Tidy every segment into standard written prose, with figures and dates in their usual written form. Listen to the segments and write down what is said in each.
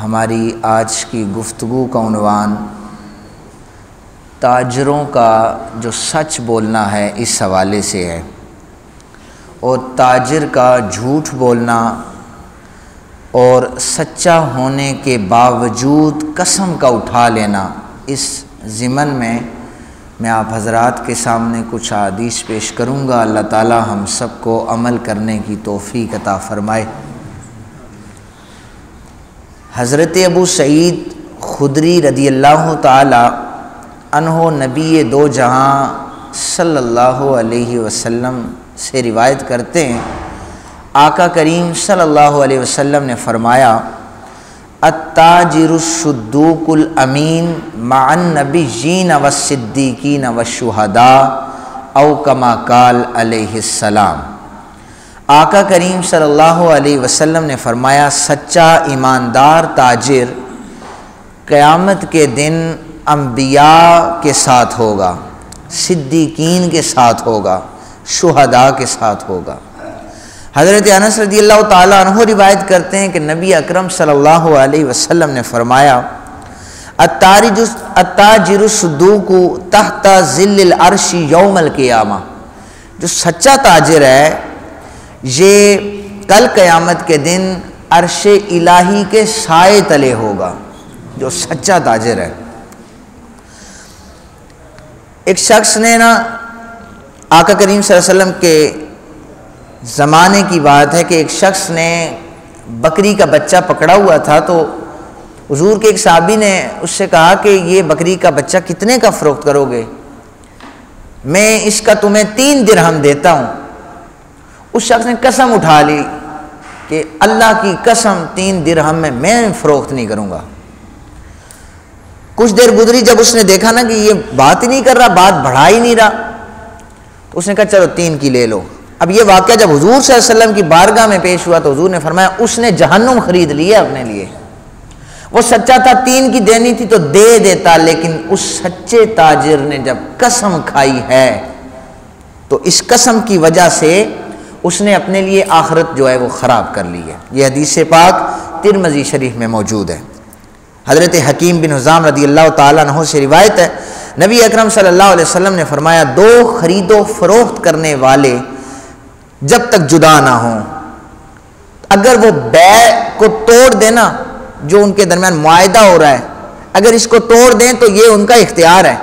ہماری آج کی گفتگو کا عنوان تاجروں کا جو سچ بولنا ہے اس حوالے سے ہے، اور تاجر کا جھوٹ بولنا اور سچا ہونے کے باوجود قسم کا اٹھا لینا، اس ضمن میں آپ حضرات کے سامنے کچھ احادیث پیش کروں گا۔ اللہ تعالی ہم سب کو عمل کرنے کی توفیق عطا فرمائے۔ حضرت ابو سعید خدری رضی اللہ تعالی عنہ نبی دو جہاں صلی اللہ علیہ وسلم سے روایت کرتے ہیں، آقا کریم صلی اللہ علیہ وسلم نے فرمایا، التاجر الصدوق الامین مع النبیین والصدیقین والشہداء او کما قال علیہ السلام۔ آقا کریم صلی اللہ علیہ وسلم نے فرمایا، سچا ایماندار تاجر قیامت کے دن انبیاء کے ساتھ ہوگا، صدیقین کے ساتھ ہوگا، شہداء کے ساتھ ہوگا۔ حضرت انس رضی اللہ تعالیٰ عنہ روایت کرتے ہیں کہ نبی اکرم صلی اللہ علیہ وسلم نے فرمایا، التاجر الصدوق تحت ظل العرش یوم القیامہ، جو سچا تاجر ہے یہ کل قیامت کے دن عرش الہی کے سائے تلے ہوگا، جو سچا تاجر ہے۔ ایک شخص نے آقا کریم صلی اللہ علیہ وسلم کے زمانے کی بات ہے کہ ایک شخص نے بکری کا بچہ پکڑا ہوا تھا، تو حضور کے ایک صحابی نے اس سے کہا کہ یہ بکری کا بچہ کتنے کا فروخت کرو گے؟ میں اس کا تمہیں 3 درہم دیتا ہوں۔ اس شخص نے قسم اٹھا لی کہ اللہ کی قسم 3 درہم میں فروخت نہیں کروں گا۔ کچھ دیر گزری، جب اس نے دیکھا نا کہ یہ بات ہی نہیں کر رہا، بات بڑھا ہی نہیں رہا، تو اس نے کہا چلو 3 کی لے لو۔ اب یہ واقعہ جب حضور صلی اللہ علیہ وسلم کی بارگاہ میں پیش ہوا تو حضور نے فرمایا اس نے جہنم خرید لی ہے اپنے لیے۔ وہ سچا تھا، 3 کی دینی تھی تو دے دیتا، لیکن اس سچے تاجر نے جب قسم کھائی ہے تو اس قسم کی وجہ سے اس نے اپنے لیے آخرت جو ہے وہ خراب کر لی ہے۔ یہ حدیث پاک ترمذی شریف میں موجود ہے۔ حضرت حکیم بن حزام رضی اللہ تعالیٰ عنہ سے روایت ہے، نبی اکرم صلی اللہ علیہ وسلم نے فرمایا، 2 خرید و فروخت کرنے والے جب تک جدا نہ ہوں، اگر وہ بیع کو توڑ دینا، جو ان کے درمیان معاہدہ ہو رہا ہے، اگر اس کو توڑ دیں تو یہ ان کا اختیار ہے۔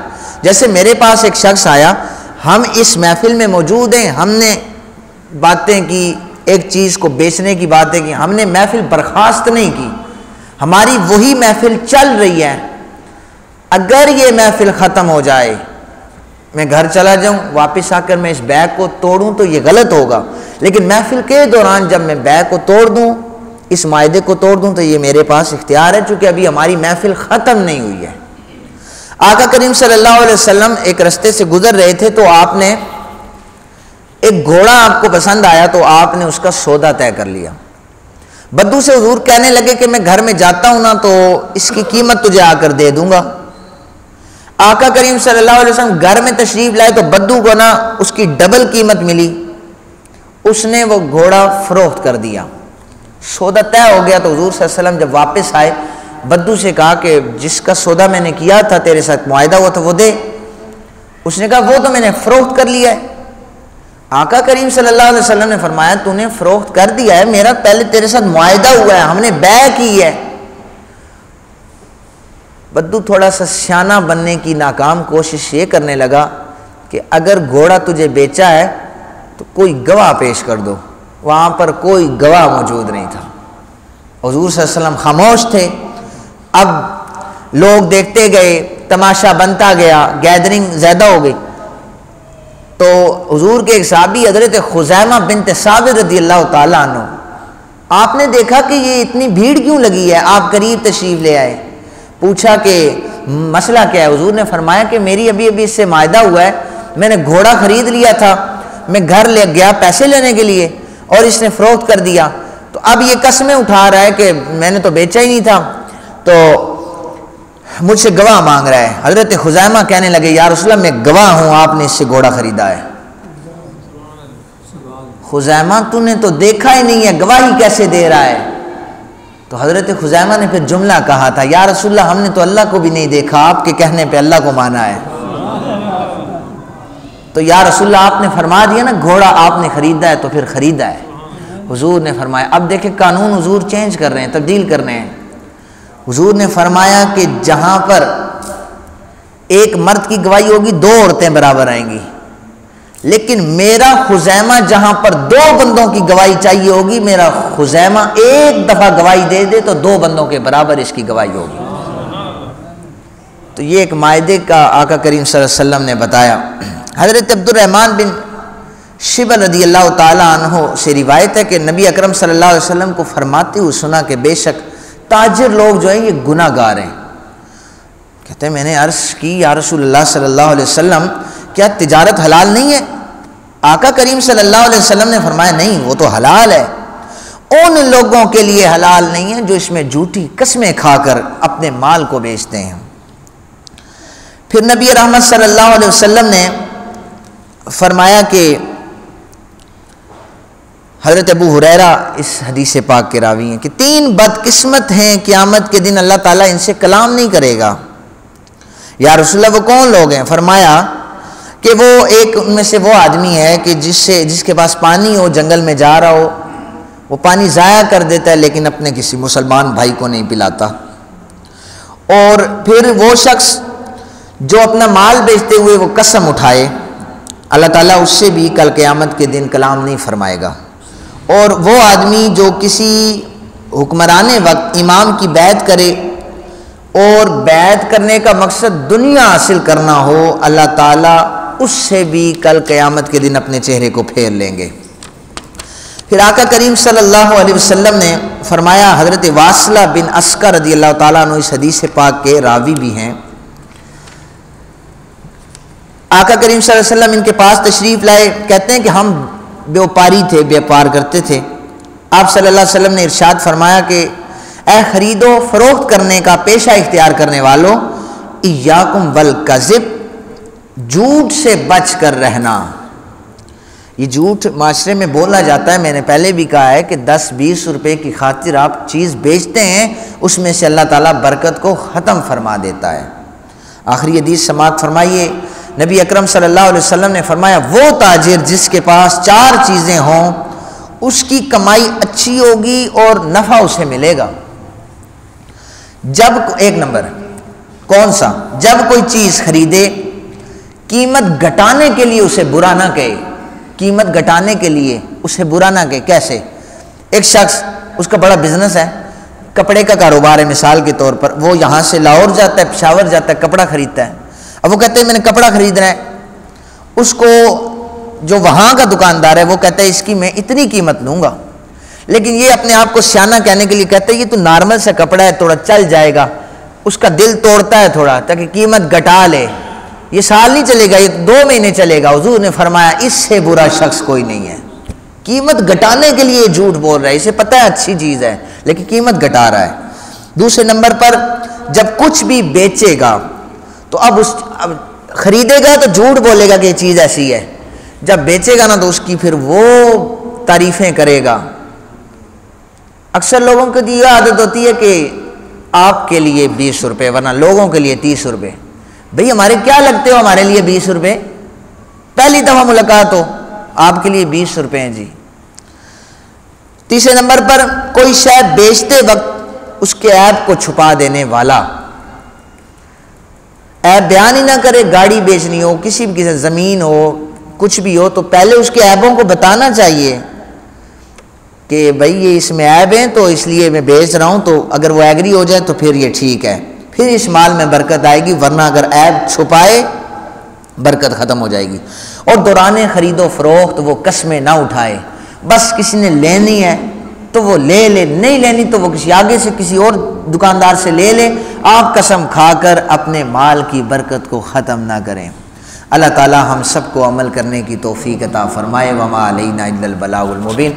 جیسے میرے پاس ایک شخص آیا، ہم اس محفل میں موجود ہیں، ہم نے باتیں کی، ایک چیز کو بیچنے کی باتیں کی، ہم نے محفل برخاست نہیں کی، ہماری وہی محفل چل رہی ہے۔ اگر یہ محفل ختم ہو جائے، میں گھر چلا جاؤں، واپس آ کر میں اس بیع کو توڑوں تو یہ غلط ہوگا، لیکن محفل کے دوران جب میں بیع کو توڑ دوں، اس معاہدے کو توڑ دوں، تو یہ میرے پاس اختیار ہے، چونکہ ابھی ہماری محفل ختم نہیں ہوئی ہے۔ آقا کریم صلی اللہ علیہ وسلم ایک رستے سے گزر رہے تھے، تو آپ نے ایک گھوڑا آپ کو پسند آیا تو آپ نے اس کا سودا طے کر لیا۔ بدو سے حضور کہنے لگے کہ میں گھر میں جاتا ہوں نا تو اس کی قیمت تجھے آ کر دے دوں گا۔ آقا کریم صلی اللہ علیہ وسلم گھر میں تشریف لائے تو بدو کو اس کی ڈبل قیمت ملی، اس نے وہ گھوڑا فروخت کر دیا، سودا طے ہو گیا۔ تو حضور صلی اللہ علیہ وسلم جب واپس آئے، بدو سے کہا کہ جس کا سودا میں نے کیا تھا، تیرے ساتھ معاہدہ ہوا تھا، وہ دے۔ اس نے کہا وہ تو میں نے فروخت کر لیا ہے۔ آقا کریم صلی اللہ علیہ وسلم نے فرمایا تو نے فروخت کر دیا ہے، میرا پہلے تیرے ساتھ معاہدہ ہوا ہے، ہم نے بیع کی ہے۔ بدو تھوڑا سا سیانہ بننے کی ناکام کوشش یہ کرنے لگا کہ اگر گھوڑا تجھے بیچا ہے تو کوئی گواہ پیش کر دو۔ وہاں پر کوئی گواہ موجود نہیں تھا۔ حضور صلی اللہ علیہ وسلم خاموش تھے۔ اب لوگ دیکھتے گئے، تماشا بنتا گیا، گیدرنگ زیادہ ہو گئی۔ تو حضور کے ایک صحابی حضرت خزیمہ بنت ثابت رضی اللہ تعالیٰ عنہ، آپ نے دیکھا کہ یہ اتنی بھیڑ کیوں لگی ہے، آپ قریب تشریف لے آئے، پوچھا کہ مسئلہ کیا ہے؟ حضور نے فرمایا کہ میری ابھی اس سے معاہدہ ہوا ہے، میں نے گھوڑا خرید لیا تھا، میں گھر لے گیا پیسے لینے کے لیے اور اس نے فروخت کر دیا، تو اب یہ قسمیں اٹھا رہا ہے کہ میں نے تو بیچا ہی نہیں تھا، تو مجھ سے گواہ مانگ رہا ہے۔ حضرت خزیمہ کہنے لگے یا رسول اللہ میں گواہ ہوں، آپ نے اس سے گھوڑا خریدا ہے۔ خزیمہ تو نے تو دیکھا ہی نہیں ہے، گواہی کیسے دے رہا ہے؟ تو حضرت خزیمہ نے پھر جملہ کہا تھا، یا رسول اللہ ہم نے تو اللہ کو بھی نہیں دیکھا، آپ کے کہنے پہ اللہ کو مانا ہے۔ تو یا رسول اللہ آپ نے فرما دیا نا گھوڑا آپ نے خریدا ہے تو پھر خریدا ہے۔ حضور نے فرمایا، اب دیکھیں قانون حضور چینج کر رہے ہیں، تبدیل کر رہے ہیں۔ حضور نے فرمایا کہ جہاں پر ایک مرد کی گواہی ہوگی 2 عورتیں برابر آئیں گی، لیکن میرا خزیمہ جہاں پر 2 بندوں کی گواہی چاہیے ہوگی، میرا خزیمہ ایک دفعہ گواہی دے دے تو 2 بندوں کے برابر اس کی گواہی ہوگی۔ تو یہ ایک معاہدے کا آقا کریم صلی اللہ علیہ وسلم نے بتایا۔ حضرت عبد الرحمن بن شبل رضی اللہ تعالیٰ عنہ سے روایت ہے کہ نبی اکرم صلی اللہ علیہ وسلم کو فرماتے ہوئے سنا کہ بے شک تاجر لوگ جو ہیں یہ گناہ گار ہیں۔ کہتے ہیں میں نے عرض کی یا رسول اللہ صلی اللہ علیہ وسلم کیا تجارت حلال نہیں ہے؟ آقا کریم صلی اللہ علیہ وسلم نے فرمایا نہیں، وہ تو حلال ہے، ان لوگوں کے لیے حلال نہیں ہے جو اس میں جھوٹی قسمیں کھا کر اپنے مال کو بیچتے ہیں۔ پھر نبی رحمت صلی اللہ علیہ وسلم نے فرمایا کہ حضرت ابو ہریرہ اس حدیث پاک کے راوی ہیں کہ 3 بدقسمت ہیں قیامت کے دن اللہ تعالیٰ ان سے کلام نہیں کرے گا۔ یا رسول اللہ وہ کون لوگ ہیں؟ فرمایا کہ وہ ایک ان میں سے وہ آدمی ہے کہ جس کے پاس پانی ہو، جنگل میں جا رہا ہو، وہ پانی ضائع کر دیتا ہے لیکن اپنے کسی مسلمان بھائی کو نہیں پلاتا۔ اور پھر وہ شخص جو اپنا مال بیچتے ہوئے وہ قسم اٹھائے، اللہ تعالیٰ اس سے بھی کل قیامت کے دن کلام نہیں فرمائے گا۔ اور وہ آدمی جو کسی حکمران وقت امام کی بیعت کرے اور بیعت کرنے کا مقصد دنیا حاصل کرنا ہو، اللہ تعالیٰ اس سے بھی کل قیامت کے دن اپنے چہرے کو پھیر لیں گے۔ پھر آقا کریم صلی اللہ علیہ وسلم نے فرمایا، حضرت واصلہ بن عسکر رضی اللہ تعالیٰ عنہ اس حدیث پاک کے راوی بھی ہیں، آقا کریم صلی اللہ علیہ وسلم ان کے پاس تشریف لائے، کہتے ہیں کہ ہم بیوپاری تھے، بیوپار کرتے تھے۔ آپ صلی اللہ علیہ وسلم نے ارشاد فرمایا کہ اے خرید و فروخت کرنے کا پیشہ اختیار کرنے والوں، ایاکم والکذب، جھوٹ سے بچ کر رہنا۔ یہ جھوٹ معاشرے میں بولا جاتا ہے، میں نے پہلے بھی کہا ہے کہ 10-20 روپے کی خاطر آپ چیز بیچتے ہیں، اس میں سے اللہ تعالیٰ برکت کو ختم فرما دیتا ہے۔ آخری حدیث سماعت فرمائیے، نبی اکرم صلی اللہ علیہ وسلم نے فرمایا وہ تاجر جس کے پاس 4 چیزیں ہوں اس کی کمائی اچھی ہوگی اور نفع اسے ملے گا۔ جب ایک نمبر کون سا؟ جب کوئی چیز خریدے قیمت گھٹانے کے لیے اسے برا نہ کہے، قیمت گھٹانے کے لیے اسے برا نہ کہے۔ کیسے؟ ایک شخص اس کا بڑا بزنس ہے، کپڑے کا کاروبار ہے مثال کے طور پر، وہ یہاں سے لاہور جاتا ہے، پشاور جاتا ہے، کپڑا خریدتا ہے۔ اب وہ کہتے ہیں میں نے کپڑا خریدنا ہے، اس کو جو وہاں کا دکاندار ہے وہ کہتا ہے اس کی میں اتنی قیمت لوں گا، لیکن یہ اپنے آپ کو سیانہ کہنے کے لیے کہتا ہے یہ تو نارمل سا کپڑا ہے، تھوڑا چل جائے گا، اس کا دل توڑتا ہے تھوڑا تاکہ قیمت گھٹا لے، یہ سال نہیں چلے گا، یہ 2 مہینے چلے گا۔ حضور نے فرمایا اس سے برا شخص کوئی نہیں ہے، قیمت گھٹانے کے لیے جھوٹ بول رہا ہے، اسے پتہ ہے اچھی چیز ہے لیکن قیمت گھٹا رہا ہے۔ دوسرے نمبر پر جب کچھ بھی بیچے گا تو اب خریدے گا تو جھوٹ بولے گا کہ یہ چیز ایسی ہے، جب بیچے گا نا تو اس کی پھر وہ تعریفیں کرے گا۔ اکثر لوگوں کی یہ عادت ہوتی ہے کہ آپ کے لیے 20 روپے ورنہ لوگوں کے لیے 30 روپے۔ بھئی ہمارے کیا لگتے ہو ہمارے لیے 20 روپے؟ پہلی دفعہ ملاقات ہو، آپ کے لیے 20 روپے ہیں جی۔ تیسرے نمبر پر کوئی شے بیچتے وقت اس کے عیب کو چھپا دینے والا، عیب بیان ہی نہ کرے۔ گاڑی بیچنی ہو، کسی بھی زمین ہو، کچھ بھی ہو تو پہلے اس کے عیبوں کو بتانا چاہیے کہ بھئی یہ اس میں عیب ہیں تو اس لیے میں بیچ رہا ہوں، تو اگر وہ ایگری ہو جائے تو پھر یہ ٹھیک ہے، پھر اس مال میں برکت آئے گی، ورنہ اگر عیب چھپائے برکت ختم ہو جائے گی۔ اور دوران خرید و فروخت وہ قسمیں نہ اٹھائے، بس کسی نے لینی ہے تو وہ لے لے، نہیں لینی تو وہ کسی آگے سے کسی اور دکاندار سے لے لے، آپ قسم کھا کر اپنے مال کی برکت کو ختم نہ کریں۔ اللہ تعالی ہم سب کو عمل کرنے کی توفیق عطا فرمائے۔ وما علینا الا البلاغ المبین۔